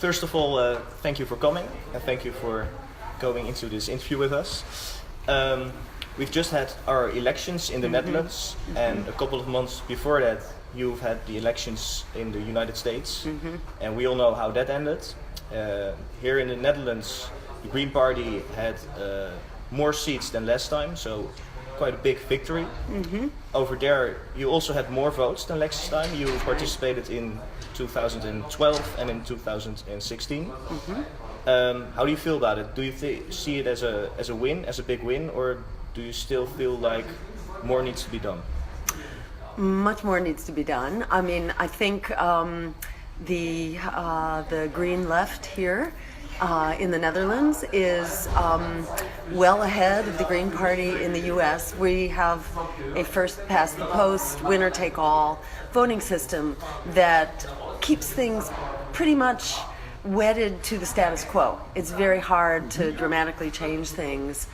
First of all, thank you for coming and thank you for going into this interview with us. We've just had our elections in the Netherlands, and a couple of months before that you've had the elections in the United States, and we all know how that ended. Here in the Netherlands, the Green Party had more seats than last time, so quite a big victory. Over there, you also had more votes than last time. You participated in 2012 and in 2016. How do you feel about it? Do you see it as a win, as a big win, or do you still feel like more needs to be done? Much more needs to be done. I mean, I think the Green left here in the Netherlands is well ahead of the Green Party in the US. We have a first past the post, winner take all voting system that keeps things pretty much wedded to the status quo. It's very hard to dramatically change things.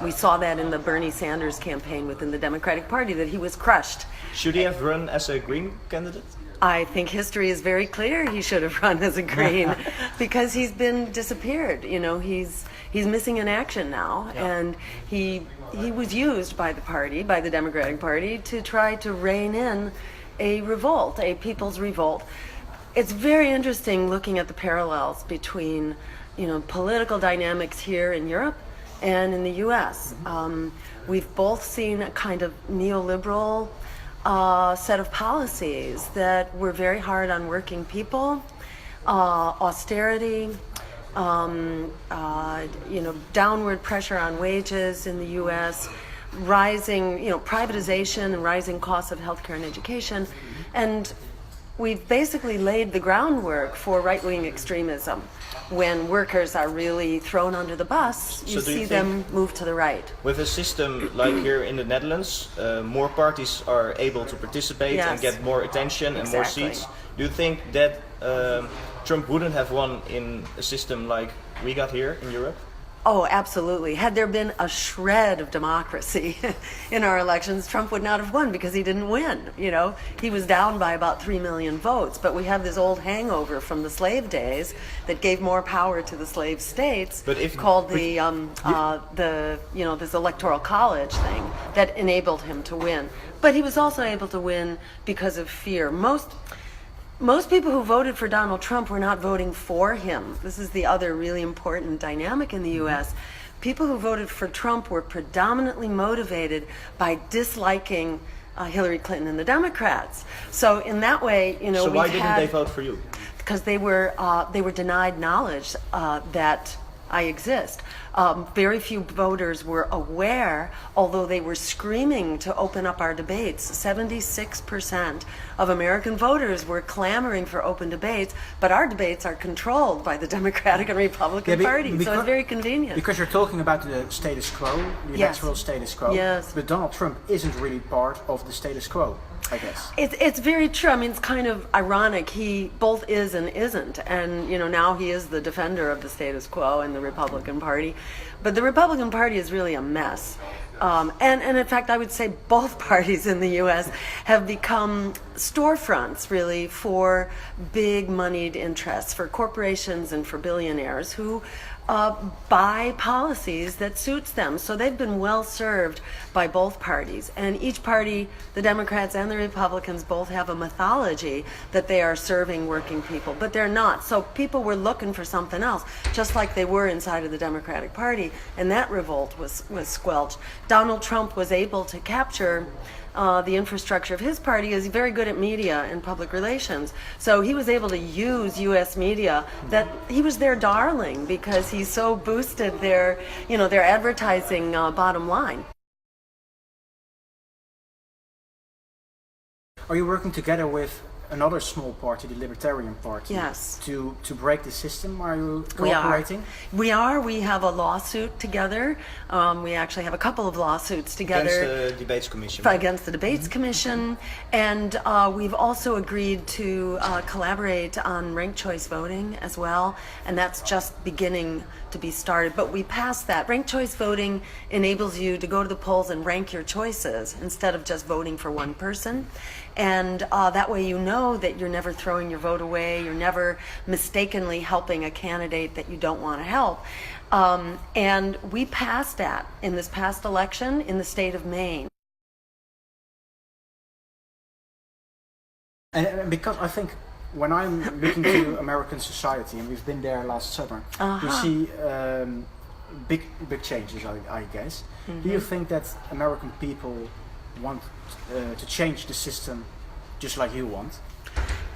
We saw that in the Bernie Sanders campaign within the Democratic Party, that he was crushed. Should he have run as a Green candidate? I think history is very clear. He should have run as a Green because he's been disappeared. You know, he's missing in action now, and he was used by the party, by the Democratic Party, to try to rein in a revolt, a people's revolt. It's very interesting looking at the parallels between, political dynamics here in Europe and in the U.S. We've both seen a kind of neoliberal set of policies that were very hard on working people, austerity, downward pressure on wages in the U.S., rising, privatization and rising costs of healthcare and education, and we've basically laid the groundwork for right-wing extremism. When workers are really thrown under the bus, you see them move to the right. With a system like here in the Netherlands, more parties are able to participate and get more attention and more seats. Do you think that Trump wouldn't have won in a system like we got here in Europe? Oh, absolutely. Had there been a shred of democracy in our elections, Trump would not have won because he didn't win. He was down by about 3 million votes, but we have this old hangover from the slave days that gave more power to the slave states, called this electoral college thing that enabled him to win. But he was also able to win because of fear. Most people who voted for Donald Trump were not voting for him. This is the other really important dynamic in the U.S. People who voted for Trump were predominantly motivated by disliking Hillary Clinton and the Democrats. So in that way, So why didn't they vote for you? Because they were denied knowledge that I exist. Very few voters were aware, although they were screaming to open up our debates. 76% of American voters were clamoring for open debates, but our debates are controlled by the Democratic and Republican Party, so it's very convenient. Because you're talking about the status quo, the natural status quo, but Donald Trump isn't really part of the status quo, I guess. It's very true. I mean, it's kind of ironic. He both is and isn't. And, now he is the defender of the status quo in the Republican Party. But the Republican Party is really a mess. And in fact, I would say both parties in the U.S. have become storefronts, really, for big moneyed interests, for corporations and for billionaires who buy policies that suits them. So they've been well served by both parties. And each party, the Democrats and the Republicans, both have a mythology that they are serving working people, but they're not. So people were looking for something else, just like they were inside of the Democratic Party, and that revolt was squelched. Donald Trump was able to capture the infrastructure of his party. Is very good at media and public relations. So he was able to use U.S. media, that he was their darling because he so boosted their advertising bottom line. Are you working together with another small party, the Libertarian Party, yes, to break the system? Are you cooperating? We are. We have a lawsuit together. We actually have a couple of lawsuits together. Against the Debates Commission. Against the Debates Commission. And we've also agreed to collaborate on ranked choice voting as well. And that's just beginning to be started. But we passed that. Ranked choice voting enables you to go to the polls and rank your choices instead of just voting for one person. And that way you know that you're never throwing your vote away, you're never mistakenly helping a candidate that you don't want to help. And we passed that in this past election in the state of Maine. And because I think when I'm looking to American society, and we've been there last summer, we see big changes, I guess. Do you think that American people want to change the system just like you want?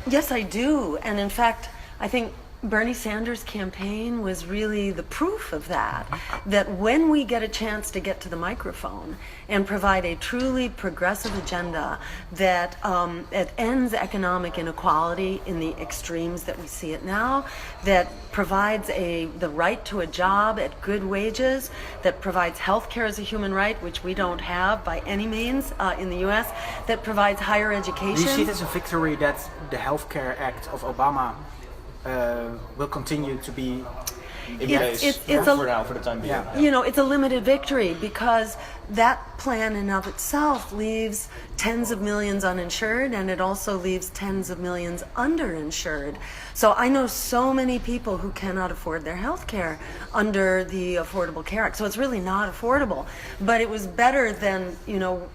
Yes, I do. And in fact, I think Bernie Sanders' campaign was really the proof of that, that when we get a chance to get to the microphone and provide a truly progressive agenda that it ends economic inequality in the extremes that we see it now, that provides the right to a job at good wages, that provides health care as a human right, which we don't have by any means in the U.S., that provides higher education. Do you see it as a victory that the Health Care Act of Obama will continue to be in place for the time being? Yeah. You know, it's a limited victory because that plan in of itself leaves tens of millions uninsured, and it also leaves tens of millions underinsured. So I know so many people who cannot afford their health care under the Affordable Care Act. So it's really not affordable. But it was better than,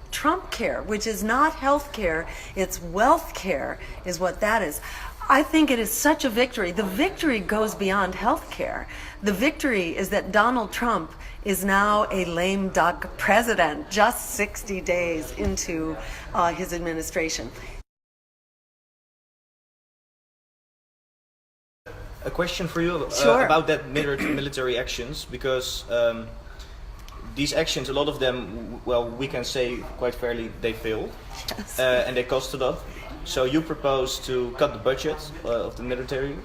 Trump care, which is not health care, it's wealth care is what that is. I think it is such a victory. The victory goes beyond health care. The victory is that Donald Trump is now a lame duck president just 60 days into his administration. A question for you about that military actions, because these actions, a lot of them, well, we can say quite fairly, they failed. Yes. And they cost a lot. So you propose to cut the budget of the military,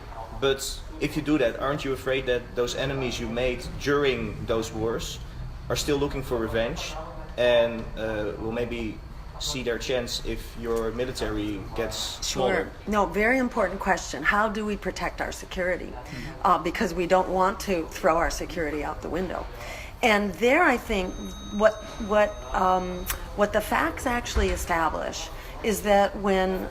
but if you do that, aren't you afraid that those enemies you made during those wars are still looking for revenge and will maybe see their chance if your military gets smaller? Sure. No, very important question. How do we protect our security? Because we don't want to throw our security out the window. And there, I think, what the facts actually establish is that when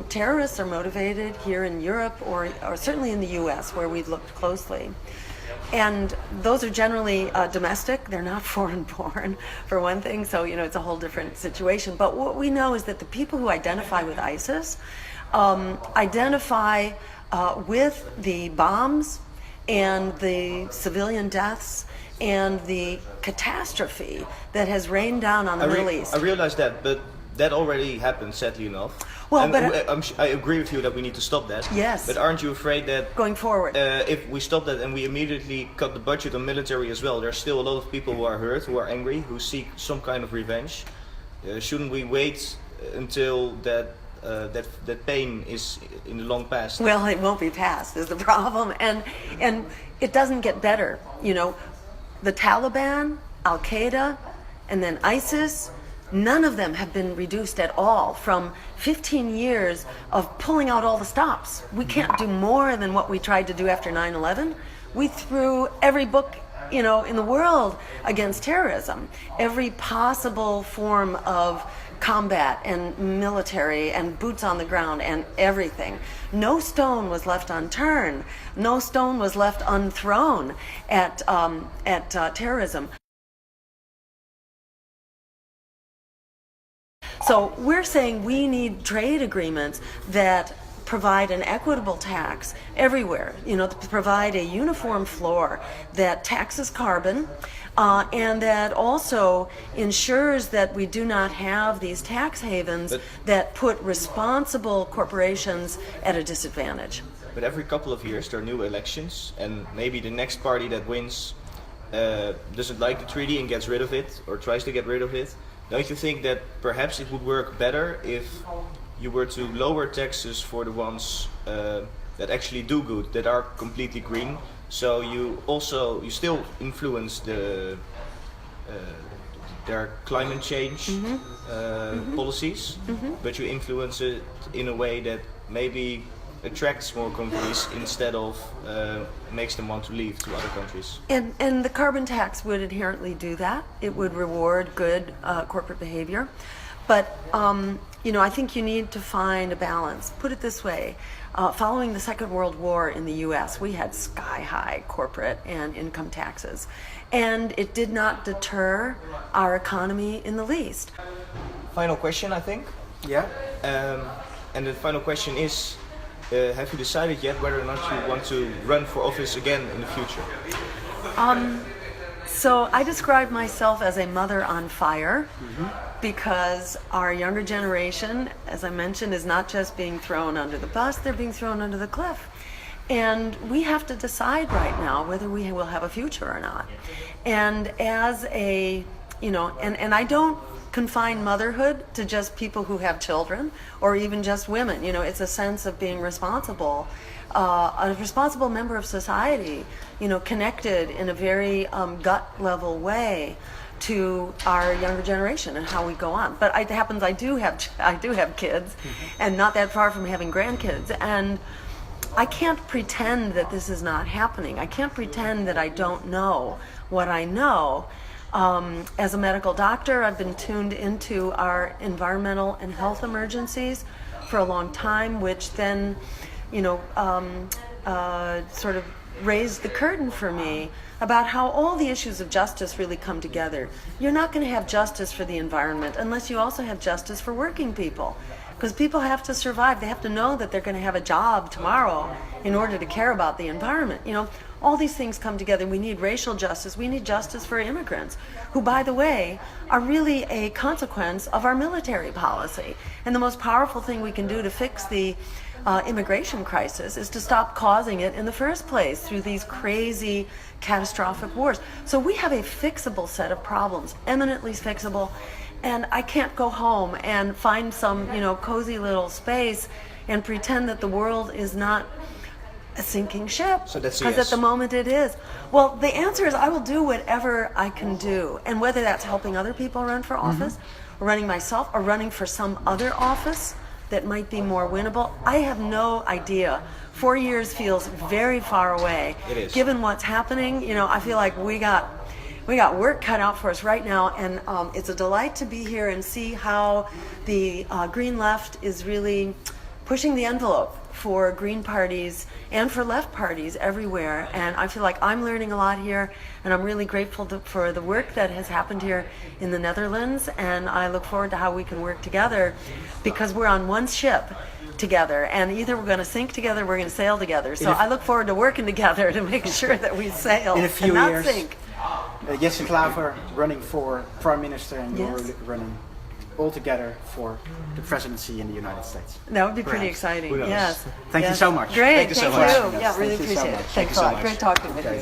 terrorists are motivated here in Europe or certainly in the U.S., where we've looked closely, and those are generally domestic, they're not foreign-born, for one thing, so it's a whole different situation. But what we know is that the people who identify with ISIS identify with the bombs and the civilian deaths and the catastrophe that has rained down on the Middle East. I realize that, but that already happened, sadly enough. Well, I agree with you that we need to stop that. Yes. But aren't you afraid that going forward, if we stop that and we immediately cut the budget on military as well, there's still a lot of people who are hurt, who are angry, who seek some kind of revenge? Shouldn't we wait until that pain is in the long past? Well, it won't be past is the problem, and it doesn't get better. The Taliban, Al Qaeda, and then ISIS. None of them have been reduced at all from 15 years of pulling out all the stops. We can't do more than what we tried to do after 9/11. We threw every book, in the world against terrorism, every possible form of combat and military and boots on the ground and everything. No stone was left unturned. No stone was left unthrown at terrorism. So we're saying we need trade agreements that provide an equitable tax everywhere, to provide a uniform floor that taxes carbon and that also ensures that we do not have these tax havens that put responsible corporations at a disadvantage. But every couple of years there are new elections, and maybe the next party that wins doesn't like the treaty and gets rid of it or tries to get rid of it. Don't you think that perhaps it would work better if you were to lower taxes for the ones that actually do good, that are completely green? So you still influence their climate change policies, but you influence it in a way that maybe attracts more companies instead of makes them want to leave to other countries. And the carbon tax would inherently do that. It would reward good corporate behavior. But I think you need to find a balance. Put it this way. Following the Second World War in the U.S., we had sky-high corporate and income taxes. And it did not deter our economy in the least. Final question, I think. Yeah. And the final question is, have you decided yet whether or not you want to run for office again in the future? So I describe myself as a mother on fire, because our younger generation, as I mentioned, is not just being thrown under the bus, they're being thrown under the cliff. And we have to decide right now whether we will have a future or not. And as a, and I don't confine motherhood to just people who have children or even just women. It's a sense of being responsible, a responsible member of society, connected in a very gut level way to our younger generation and how we go on. But it happens I do have kids, and not that far from having grandkids, and I can't pretend that this is not happening. I can't pretend that I don't know what I know. As a medical doctor, I've been tuned into our environmental and health emergencies for a long time, which then, sort of raised the curtain for me about how all the issues of justice really come together. You're not going to have justice for the environment unless you also have justice for working people. Because people have to survive. They have to know that they're going to have a job tomorrow in order to care about the environment. All these things come together. We need racial justice. We need justice for immigrants, who, by the way, are really a consequence of our military policy. And the most powerful thing we can do to fix the immigration crisis is to stop causing it in the first place through these crazy, catastrophic wars. So we have a fixable set of problems, eminently fixable. And I can't go home and find some, cozy little space and pretend that the world is not a sinking ship. So that's because yes. At the moment it is. Well, the answer is I will do whatever I can do. And whether that's helping other people run for office, or running myself, or running for some other office that might be more winnable, I have no idea. 4 years feels very far away. It is. Given what's happening, I feel like we got work cut out for us right now, and it's a delight to be here and see how the Green Left is really pushing the envelope for Green parties and for left parties everywhere. And I feel like I'm learning a lot here, and I'm really grateful for the work that has happened here in the Netherlands, and I look forward to how we can work together, because we're on one ship together, and either we're going to sink together or we're going to sail together. So I look forward to working together to make sure that we sail in a few and not years, sink. Jesse Klaver running for Prime Minister, and Yes. you're running all together for the presidency in the United States. That would be pretty Perhaps. exciting. Who knows? Yes. Thank you Yes. so much. Great. Thank you so much. Yeah, really Thank you so appreciate it. much. Thanks a so lot. much. Great talking with you.